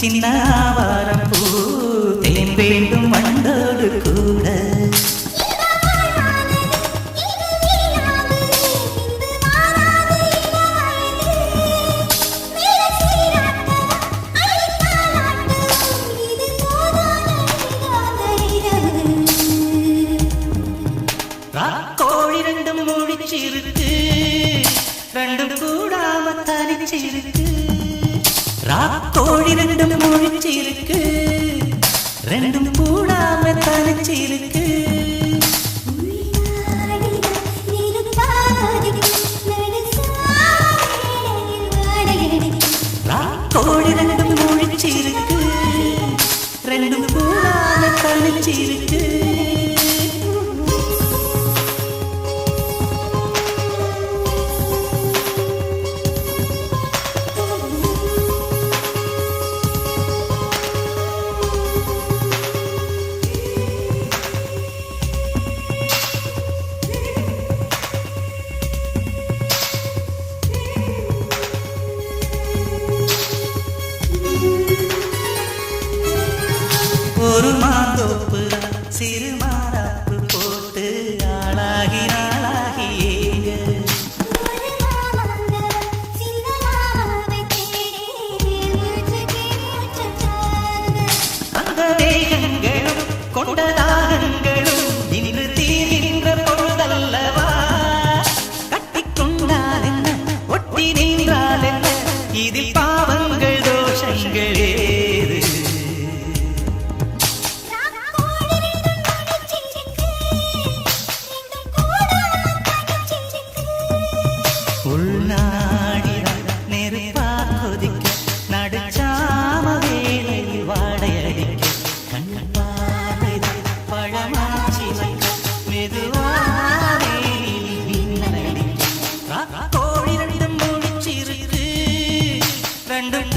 சின்ன ஆவாரம் பூ தேன் வேண்டும் வண்டோடு கூட கோழி ரெண்டும் முடிச்சிருக்கு ரெண்டும் கூடாம தனிச்சிருக்கு கோழி ரெண்டும் முடிச்சிருக்கு ரெண்டும் கூடாம தனிச்சிருக்கு கோழி ரெண்டும் முடிச்சிருக்கு ரெண்டும் கூடாம தனிச்சிருக்கு ஒரு மாந்தோப்பு சிறு மாறாப்பு போட்டு ஆளாகி ஆளாகி அந்த தேகங்களும் கொண்டதாகங்களும் இன்று தீர்கின்ற பொழுதல்லவா கட்டிக்கொண்டால் என்ன ஒட்டி நின்றால் என்ன இதில் பாவங்கள் தோஷங்களே உள்நாடினால் நெருப்பா கொதிக்க நடுச்சாம வேளையில் வாடையடிக்க கண் பார்வைதான் பழமாச்சி வைக்க மெதுவாவே மின்னடிக்க கோழி ரெண்டும் முடிச்சிருக்கு ரெண்டும்